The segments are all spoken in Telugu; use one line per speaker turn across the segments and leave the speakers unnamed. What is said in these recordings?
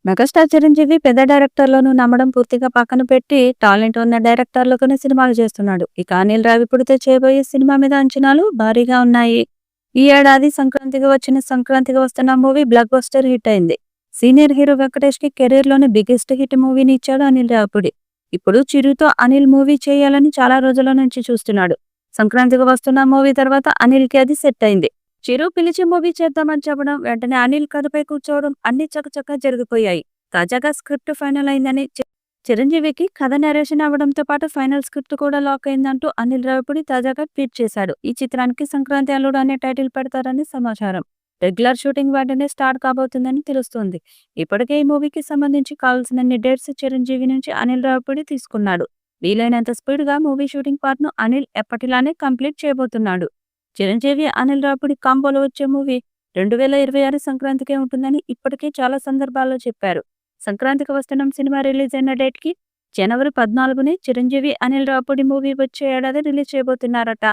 మెగాస్టార్ చిరంజీవి పెద్ద డైరెక్టర్లను నమ్మడం పూర్తిగా పక్కన పెట్టి టాలెంట్ ఉన్న డైరెక్టర్లతోనే సినిమాలు చేస్తున్నాడు. ఇక అనిల్ రావిపూడితో చేయబోయే సినిమా మీద అంచనాలు భారీగా ఉన్నాయి. ఈ ఏడాది సంక్రాంతికి వస్తున్న మూవీ బ్లాక్ బస్టర్ హిట్ అయింది. సీనియర్ హీరో వెంకటేష్ కి కెరీర్ లోనే బిగ్గెస్ట్ హిట్ మూవీని ఇచ్చాడు అనిల్ రావిపూడి. ఇప్పుడు చిరుతో అనిల్ మూవీ చేయాలని చాలా రోజుల నుంచి చూస్తున్నాడు. సంక్రాంతికి వస్తున్న మూవీ తర్వాత అనిల్ కి అది సెట్ అయింది. చిరు పిలిచి మూవీ చేద్దామని చెప్పడం, వెంటనే అనిల్ కథపై కూర్చోవడం అన్ని చకచకా జరిగిపోయాయి. తాజాగా స్క్రిప్ట్ ఫైనల్ అయిందని చిరంజీవికి కథ నరేషన్ అవ్వడంతో పాటు ఫైనల్ స్క్రిప్ట్ కూడా లాక్ అయిందంటూ అనిల్ రావిపూడి తాజాగా ట్వీట్ చేశాడు. ఈ చిత్రానికి సంక్రాంతి అల్లుడు అనే టైటిల్ పెడతారని సమాచారం. రెగ్యులర్ షూటింగ్ వెంటనే స్టార్ట్ కాబోతుందని తెలుస్తోంది. ఇప్పటికే ఈ మూవీకి సంబంధించి కావాల్సిన డేట్స్ చిరంజీవి నుంచి అనిల్ రావిపూడి తీసుకున్నాడు. వీలైనంత స్పీడ్ గా మూవీ షూటింగ్ పార్ట్ ను అనిల్ ఎప్పటిలానే కంప్లీట్ చేయబోతున్నాడు. చిరంజీవి అనిల్ రావిపూడి కాంబోలో వచ్చే మూవీ 2026 సంక్రాంతికే ఉంటుందని ఇప్పటికే చాలా సందర్భాల్లో చెప్పారు. సంక్రాంతికి వస్తున్న సినిమా రిలీజ్ అయిన డేట్ కి జనవరి 14నే చిరంజీవి అనిల్ రావిపూడి మూవీ వచ్చే ఏడాది రిలీజ్ చేయబోతున్నారట.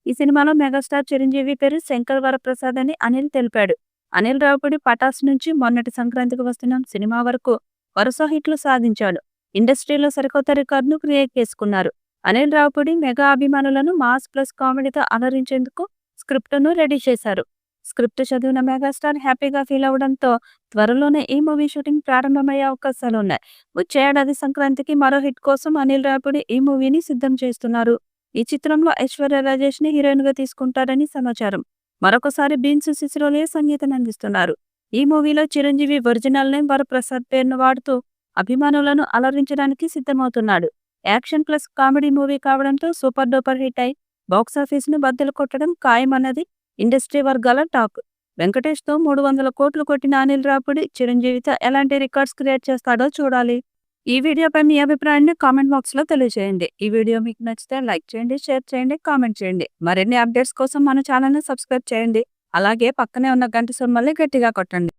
ఈ సినిమాలో మెగాస్టార్ చిరంజీవి పేరు శంకర్ వరప్రసాద్ అని అనిల్ తెలిపాడు. అనిల్ రావిపూడి పటాస్ నుంచి మొన్నటి సంక్రాంతికి వస్తున్న సినిమా వరకు వరుస హిట్లు సాధించాడు. ఇండస్ట్రీలో సరికొత్త రికార్డును క్రియేట్ చేసుకున్నారు. అనిల్ రావిపూడి మెగా అభిమానులను మాస్ ప్లస్ కామెడీతో అలరించేందుకు స్క్రిప్ట్ను రెడీ చేశారు. స్క్రిప్ట్ చదివిన మెగాస్టార్ హ్యాపీగా ఫీల్ అవడంతో త్వరలోనే ఈ మూవీ షూటింగ్ ప్రారంభమయ్యే అవకాశాలున్నాయి. వచ్చే ఏడాది సంక్రాంతికి మరో హిట్ కోసం అనిల్ రావిపూడి ఈ మూవీని సిద్ధం చేస్తున్నారు. ఈ చిత్రంలో ఐశ్వర్య రాజేష్ ని హీరోయిన్ గా తీసుకుంటారని సమాచారం. మరొకసారి బీన్స్ సిసిరోలియే సంగీతం అందిస్తున్నారు. ఈ మూవీలో చిరంజీవి ఒరిజినల్ నేమ్ వరప్రసాద్ పేరును వాడుతూ అభిమానులను అలరించడానికి సిద్ధమవుతున్నాడు. యాక్షన్ ప్లస్ కామెడీ మూవీ కావడంతో సూపర్ డూపర్ హిట్ అయి బాక్సాఫీస్ ను బద్దలు కొట్టడం ఖాయమన్నది ఇండస్ట్రీ వర్గాల టాక్. వెంకటేష్ తో 300 కోట్లు కొట్టిన అనిల్ రావిపూడి చిరంజీవితో ఎలాంటి రికార్డ్స్ క్రియేట్ చేస్తాడో చూడాలి. ఈ వీడియోపై మీ అభిప్రాయాన్ని కామెంట్ బాక్స్ లో తెలియజేయండి. ఈ వీడియో మీకు నచ్చితే లైక్ చేయండి, షేర్ చేయండి, కామెంట్ చేయండి. మరిన్ని అప్డేట్స్ కోసం మన ఛానల్ ని సబ్స్క్రైబ్ చేయండి. అలాగే పక్కనే ఉన్న గంట సింబల్ని గట్టిగా కొట్టండి.